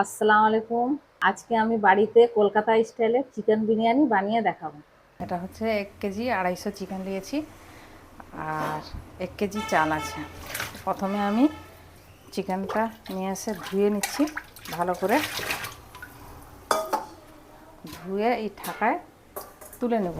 আসসালামু আলাইকুম। আজকে আমি বাড়িতে কলকাতা স্টাইলে চিকেন বিরিয়ানি বানিয়ে দেখাবো। এটা হচ্ছে 1 কেজি 250 চিকেন নিয়েছি আর 1 কেজি চাল আছে। প্রথমে আমি চিকেনটা নিয়ে এসে ধুয়ে নিচ্ছি ভালো করে। ধুয়ে এই ঢাকায় তুলে নেব।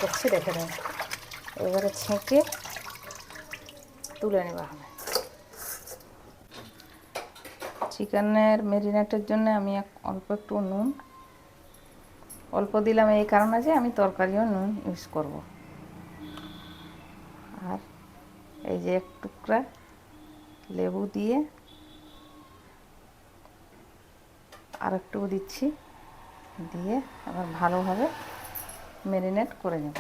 করছি দেখে নেব। এবারে ছেঁকে তুলে নেওয়া হবে। চিকেনের ম্যারিনেটের জন্য আমি অল্প একটু নুন অল্প দিলাম, এই কারণে যে আমি তরকারিও নুন ইউজ করব। আর এই যে এক টুকরা লেবু দিয়ে আর একটু দিচ্ছি, দিয়ে আবার ভালোভাবে ম্যারিনেট করে নেব।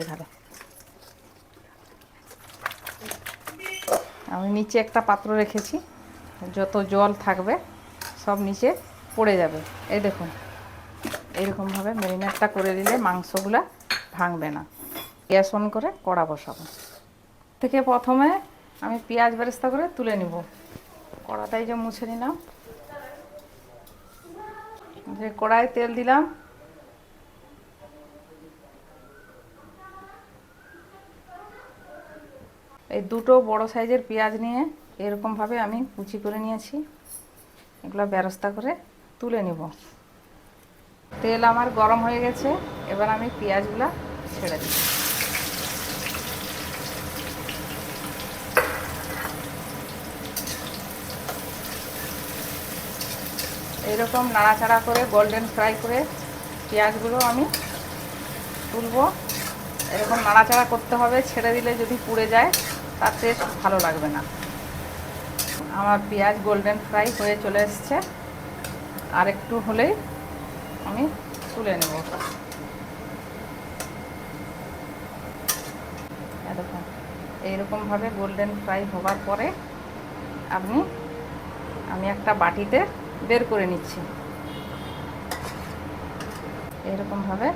এভাবে আমি নিচে একটা পাত্র রেখেছি, যত জল থাকবে সব নিচে পড়ে যাবে। এই দেখুন, এইরকমভাবে ম্যারিনেটটা করে দিলে মাংসগুলা ভাঙবে না। গ্যাস অন করে কড়া বসাবো। থেকে প্রথমে আমি পেঁয়াজ বেরেস্তা করে তুলে নিব। কড়াটাই যে মুছে নিলাম, যে কড়াই তেল দিলাম, এই দুটো বড় সাইজের পেঁয়াজ নিয়ে এরকমভাবে আমি কুচি করে নিয়েছি। এগুলো বেরেস্তা করে তুলে নিব। তেল আমার গরম হয়ে গেছে, এবার আমি পেঁয়াজগুলো ছেড়ে দিই। এইরকম নাড়াচাড়া করে গোল্ডেন ফ্রাই করে পেঁয়াজগুলো আমি তুলব। এরকম নাড়াচাড়া করতে হবে, ছেড়ে দিলে যদি পুড়ে যায় তার টেস্ট ভালো লাগবে না। আমার পেঁয়াজ গোল্ডেন ফ্রাই হয়ে চলে এসছে, আর একটু হলেই আমি তুলে নেব। দেখুন, এইরকমভাবে গোল্ডেন ফ্রাই হবার পরে আমি একটা বাটিতে বের করে নিচ্ছি। এইরকমভাবে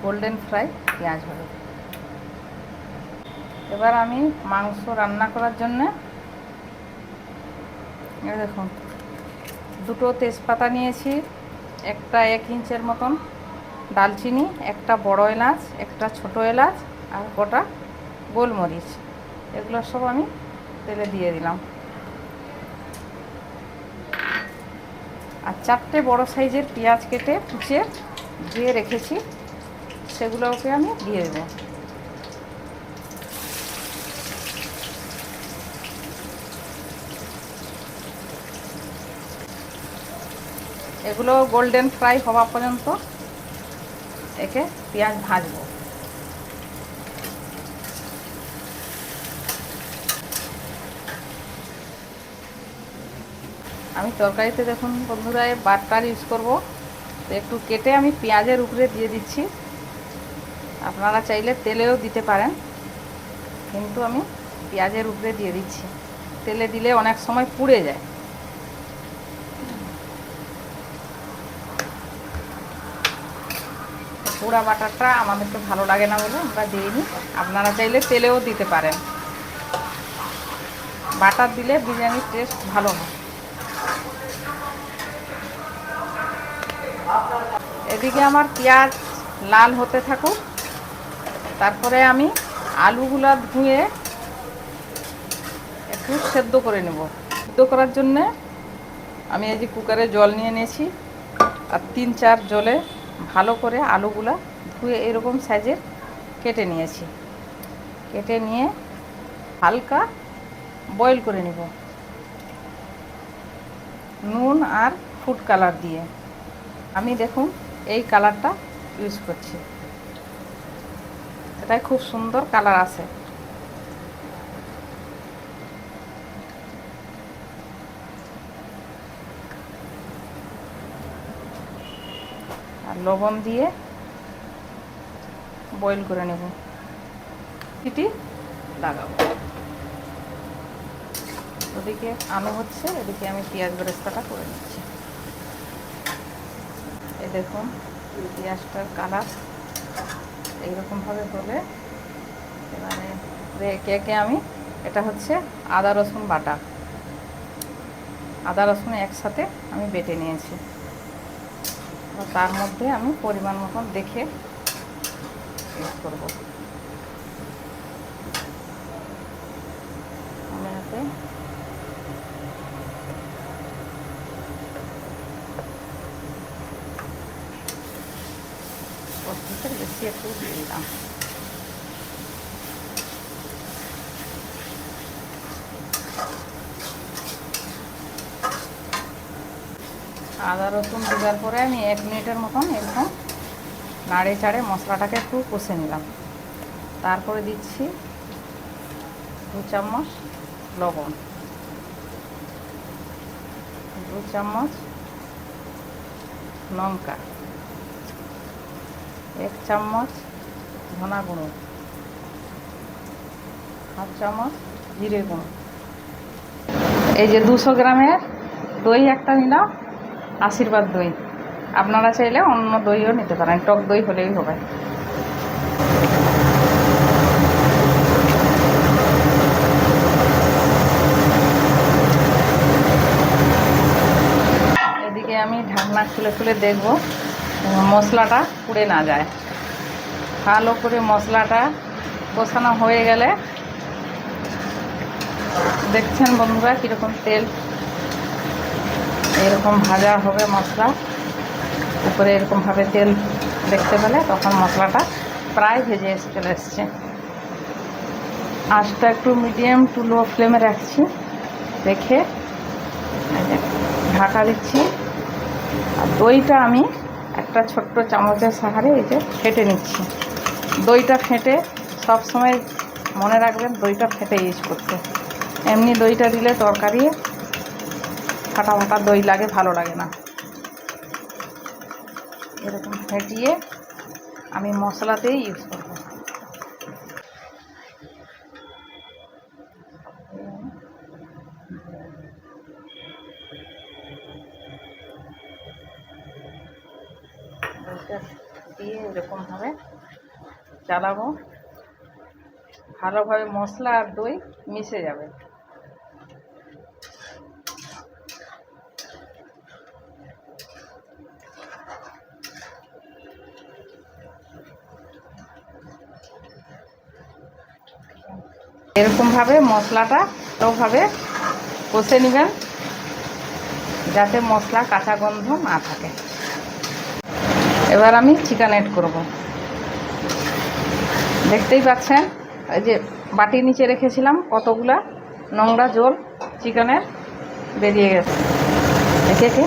গোল্ডেন ফ্রাই পেঁয়াজ হবে। এবার আমি মাংস রান্না করার জন্য দেখুন দুটো তেজপাতা নিয়েছি, একটা 1 ইঞ্চের মতন দালচিনি, একটা বড় এলাচ, একটা ছোট এলাচ আর গোটা গোলমরিচ। এগুলো সব আমি তেলে দিয়ে দিলাম। আর 4টে বড় সাইজের পেঁয়াজ কেটে কুচিয়ে ধুয়ে রেখেছি, সেগুলোকে আমি দিয়ে দেব। এগুলো গোল্ডেন ফ্রাই হওয়া পর্যন্ত একে পেঁয়াজ ভাজবো। আমি তরকারিতে দেখুন বন্ধুরা বাটার ইউজ করব, তো একটু কেটে আমি পেঁয়াজের উপরে দিয়ে দিচ্ছি। আপনারা চাইলে তেলেও দিতে পারেন, কিন্তু আমি পেঁয়াজের উপরে দিয়ে দিচ্ছি। তেলে দিলে অনেক সময় পুড়ে যায়। পোড়া বাটারটা আমাদেরকে ভালো লাগে না বলে আমরা দিইনি। আপনারা চাইলে তেলেও দিতে পারেন। বাটার দিলে বিরিয়ানির টেস্ট ভালো হয়। এদিকে আমার পেঁয়াজ লাল হতে থাকুক, তারপরে আমি আলুগুলা ধুয়ে একটু সেদ্ধ করে নেব। সেদ্ধ করার জন্যে আমি এই যে কুকারে জল নিয়ে নিয়েছি, আর 3-4 জলে ভালো করে আলুগুলা ধুয়ে এরকম সাইজের কেটে নিয়েছি। কেটে নিয়ে হালকা বয়েল করে নেব নুন আর ফুড কালার দিয়ে। আমি দেখুন এই কালারটা ইউজ করছি, এটাই খুব সুন্দর কালার আসে। আর লবণ দিয়ে বয়েল করে নেব, সিটি লাগাবো। ওদিকে আলু হচ্ছে, এদিকে আমি পেঁয়াজ বেরেস্তাটা করে নিচ্ছি। এই দেখুন পেঁয়াজটার কালার এইরকমভাবে হলে এবারে একে আমি, এটা হচ্ছে আদা রসুন বাটা, আদা রসুন একসাথে আমি বেটে নিয়েছি। তার মধ্যে আমি পরিমাণ মতন দেখে ইউজ করবো। আমি এতে কষতে বেশি একটু দিয়ে দিলাম। আদা রসুন দেওয়ার পরে আমি 1 মিনিটের মতন এরকম নাড়ে চাড়ে মশলাটাকে একটু কষে নিলাম। তারপরে দিচ্ছি 2 চামচ লবণ, 2 চামচ লঙ্কা, 1 চামচ ধনা গুঁড়ো, 1/2 চামচ জিরে গুঁড়ো। এই যে 200 গ্রামের দই একটা নিলাম, আশীর্বাদ দই। আপনারা চাইলে অন্য দইও নিতে পারেন, টক দই হলেই হবে। এদিকে আমি ঢাকনা খুলে খুলে দেখব মশলাটা পুড়ে না যায়। ভালো করে মশলাটা কষানো হয়ে গেলে দেখছেন বন্ধুরা কীরকম তেল এরকম ভাজা হবে, মশলা উপরে এরকমভাবে তেল দেখতে পেলে তখন মশলাটা প্রায় ভেজে চলে এসছে। আঁচটা একটু মিডিয়াম টু লো ফ্লেমে রাখছি, রেখে ঢাকা দিচ্ছি। আর দইটা আমি একটা ছোট্ট চামচের সাহায্যে এই যে ফেটে নিচ্ছি। দইটা ফেটে সব সময় মনে রাখবেন, দইটা ফেটে ইউজ করতে। এমনি দইটা দিলে তরকারি ফাটা ফাটা দই লাগে, ভালো লাগে না। এরকম ফেটিয়ে আমি মশলাতেই ইউজ করব। দইটা দিয়ে এরকমভাবে চালাবো, ভালোভাবে মশলা আর দই মিশে যাবে। এরকমভাবে মশলাটা ভালোভাবে কষে নেবেন, যাতে মশলা কাঁচা গন্ধ না থাকে। এবার আমি চিকেন অ্যাড করব। দেখতেই পাচ্ছেন এই যে বাটির নিচে রেখেছিলাম কতগুলা নোংরা জল চিকেনের বেরিয়ে গেছে। একে একে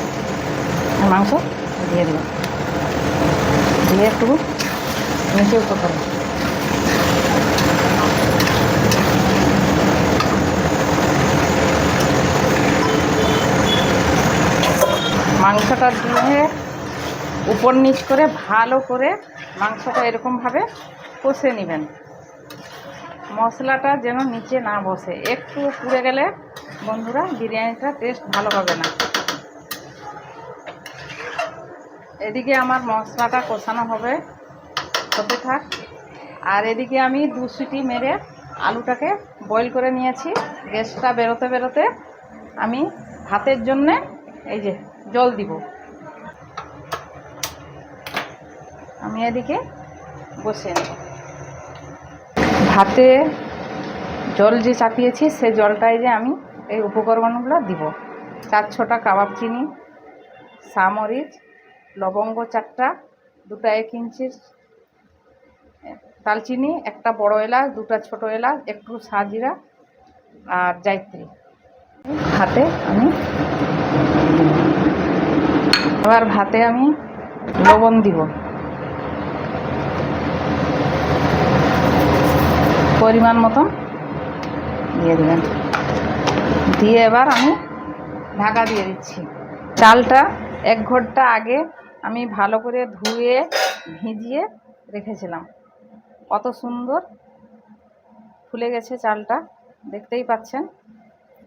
মাংস দিয়ে দিলাম, দিয়ে একটু নিচে উপর করব। মাংসটা দিয়ে উপর নিচ করে ভালো করে মাংসটা এরকমভাবে কষে নেবেন। মশলাটা যেন নিচে না বসে, একটু পুড়ে গেলে বন্ধুরা বিরিয়ানিটা টেস্ট ভালো হবে না। এদিকে আমার মশলাটা কষানো হতে থাক। আর এদিকে আমি 2 সিটি মেরে আলুটাকে বয়েল করে নিয়েছি। গ্যাসটা বেরোতে বেরোতে আমি ভাতের জন্যে এই যে জল দিব। আমি এদিকে বসে নেব। ভাতে জল যে চাপিয়েছি সে জলটাই যে আমি এই উপকরণগুলো দিব। 4-6টা কাবাব চিনি, সামরিচ, লবঙ্গ 4টা, 2টা 1 ইঞ্চির দালচিনি, একটা বড় এলাচ, 2টা ছোট এলাচ, একটু সাজিরা আর জায়ত্রী ভাতে আমি আবার ভাতে আমি লবণ দিব পরিমাণ মতন দিয়ে দেবেন। দিয়ে এবার আমি ঢাকা দিয়ে দিচ্ছি। চালটা 1 ঘন্টা আগে আমি ভালো করে ধুয়ে ভিজিয়ে রেখেছিলাম। কত সুন্দর ফুলে গেছে চালটা, দেখতেই পাচ্ছেন।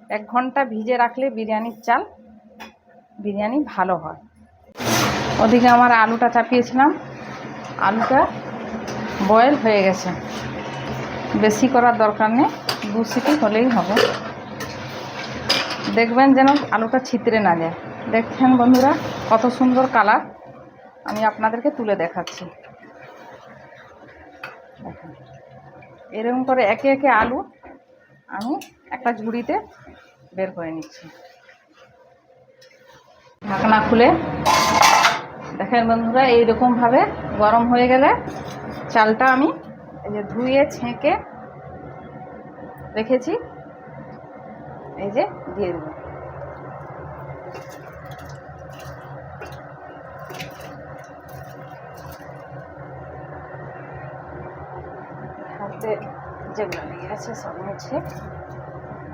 1 ঘন্টা ভিজে রাখলে বিরিয়ানির চাল বিরিয়ানি ভালো হয়। ওদিকে আমার আলুটা চাপিয়েছিলাম, আলুটা বয়েল হয়ে গেছে, বেশি করার দরকার নেই, 2 সিটি হলেই হবে। দেখবেন যেন আলুটা ছিতরে না যায়। দেখছেন বন্ধুরা কত সুন্দর কালার, আমি আপনাদেরকে তুলে দেখাচ্ছি। এরকম করে একে একে আলু আমি একটা ঝুড়িতে বের করে নিচ্ছি। ঢাকনা খুলে দেখেন বন্ধুরা, এইরকমভাবে গরম হয়ে গেলে চালটা আমি এই যে ধুয়ে ছেঁকে রেখেছি, এই যে দিয়ে দেব। হাতে যেগুলো লেগে আছে সব মুছে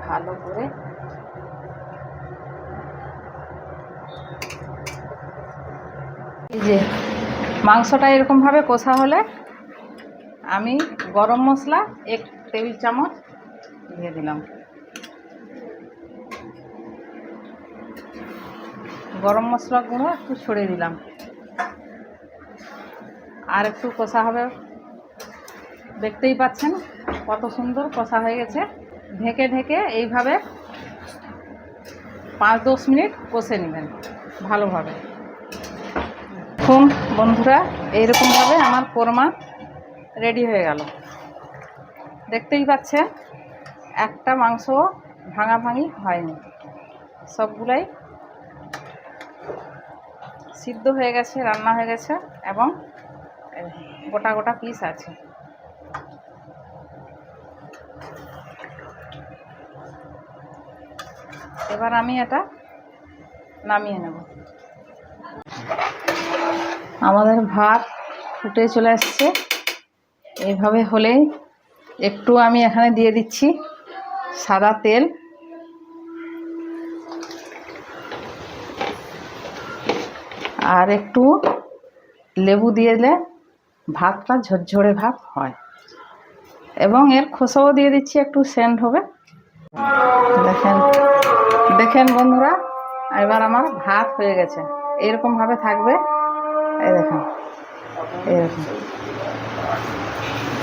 ভালো করে এই যে মাংসটা এরকমভাবে কষা হলে আমি গরম মশলা 1 টেবিল চামচ দিয়ে দিলাম। গরম মশলা গুঁড়ো একটু ছড়িয়ে দিলাম, আর একটু কষা হবে। দেখতেই পাচ্ছেন কত সুন্দর কষা হয়ে গেছে। ঢেকে ঢেকে এইভাবে 5-10 মিনিট কষে নেবেন ভালোভাবে। দেখুন বন্ধুরা, এইরকমভাবে আমার কোরমা রেডি হয়ে গেল। দেখতেই পাচ্ছেন একটা মাংস ভাঙাভাঙি হয়নি, সবগুলাই সিদ্ধ হয়ে গেছে, রান্না হয়ে গেছে এবং গোটা গোটা পিস আছে। এবার আমি এটা নামিয়ে নেব। আমাদের ভাত ফুটে চলে আসছে। এইভাবে হলেই একটু আমি এখানে দিয়ে দিচ্ছি সাদা তেল, আর একটু লেবু দিয়ে দিলে ভাতটা ঝরঝরে ভাত হয়, এবং এর খোসাও দিয়ে দিচ্ছি, একটু সেন্ট হবে। দেখেন দেখেন বন্ধুরা, এবার আমার ভাত হয়ে গেছে। এরকমভাবে থাকবে, এই দেখেন এরকম।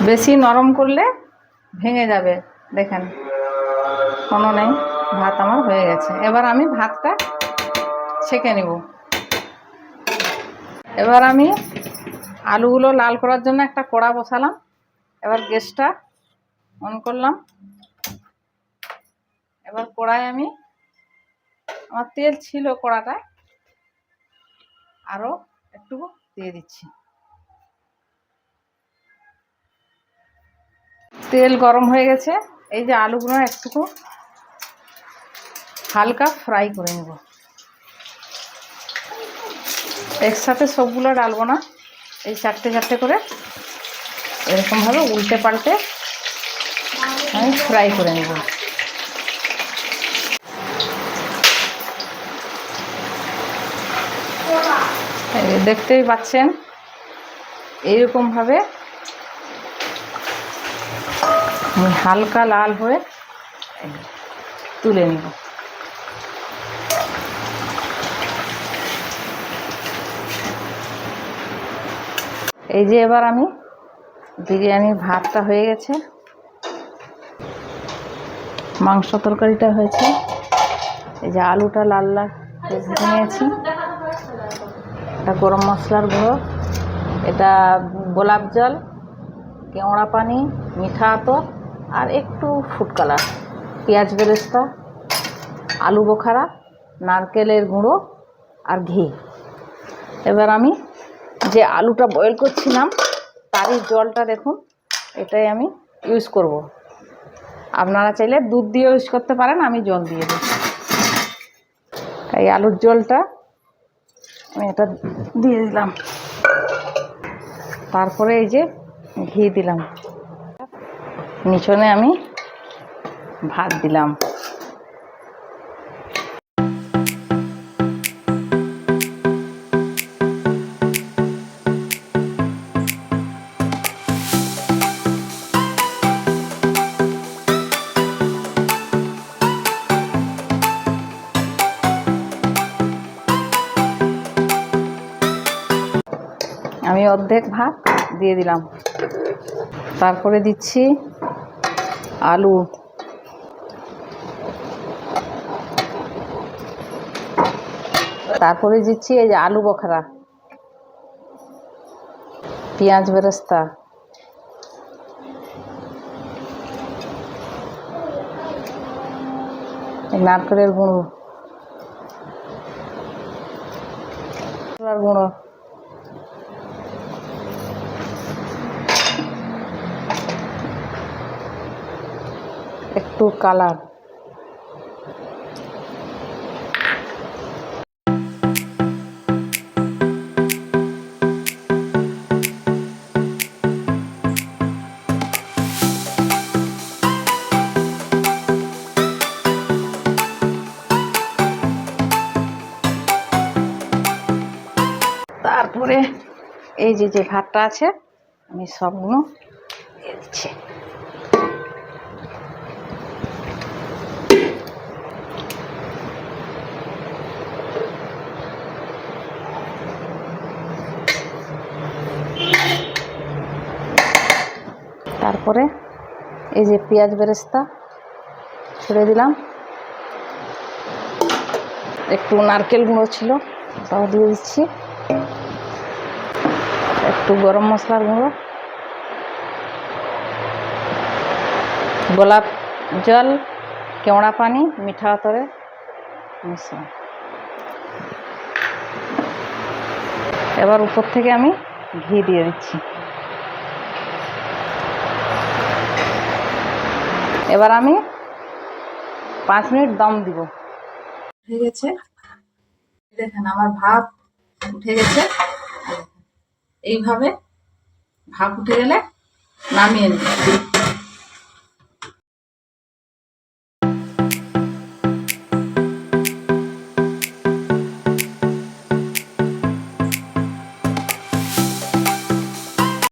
বেশি নরম করলে ভেঙে যাবে, দেখেন কোনো নেই, ভাত আমার হয়ে গেছে। এবার আমি ভাতটা ছেঁকে নেব। এবার আমি আলুগুলো লাল করার জন্য একটা কড়া বসালাম। এবার গ্যাসটা অন করলাম। এবার কড়াই আমি, আমার তেল ছিল কড়াটায়, আরও একটু দিয়ে দিচ্ছি। তেল গরম হয়ে গেছে। এই যে আলুগুলো একটু হালকা ফ্রাই করে নেব। একসাথে সবগুলো ডালবো না, এই 4টে করে এরকমভাবে উল্টে পাল্টে আমি ফ্রাই করে নেব। দেখতেই পাচ্ছেন এইরকমভাবে হালকা লাল হয়ে তুলে নেব। এই যে এবার আমি বিরিয়ানির ভাতটা হয়ে গেছে, মাংস তরকারিটা হয়েছে, এই যে আলুটা লাল লাল ভেজে নিয়েছি, এটা গরম মশলার গুঁড়ো, এটা গোলাপ জল, কেওড়া পানি, মিঠা আতর, আর একটু ফুড কালার, পেঁয়াজ বেরেস্তা, আলু বোখারা, নারকেলের গুঁড়ো আর ঘি। এবার আমি যে আলুটা বয়েল করছিলাম তারই জলটা দেখুন, এটাই আমি ইউজ করব। আপনারা চাইলে দুধ দিয়ে ইউজ করতে পারেন, আমি জল দিয়ে দিই। এই আলুর জলটা আমি এটা দিয়ে দিলাম, তারপরে এই যে ঘি দিলাম, নিচনে আমি ভাত দিলাম। আমি অর্ধেক ভাত দিয়ে দিলাম। তারপরে দিচ্ছি আলু, তারপরে দিচ্ছি এই যে আলু বখরা, পেঁয়াজ বেরেস্তা, নারকেলের গুঁড়ো, গুঁড়ো, একটু কালার, তারপরে এই যে যে ভাতটা আছে আমি সবগুলো দিয়ে দিচ্ছি। তারপরে এই যে পেঁয়াজ বেরেস্তা ছেড়ে দিলাম, একটু নারকেল গুঁড়ো ছিল তাও দিয়ে দিচ্ছি, একটু গরম মশলার গুঁড়ো, গোলাপ জল, কেওড়া পানি, মিঠা আতরে মিশ্রণ। এবার উপর থেকে আমি ঘি দিয়ে দিচ্ছি। এবার আমি 5 মিনিট দম দিব। উঠে গেছে, দেখেন আমার ভাত উঠে গেছে। এইভাবে ভাপ উঠে গেলে নামিয়ে নিই।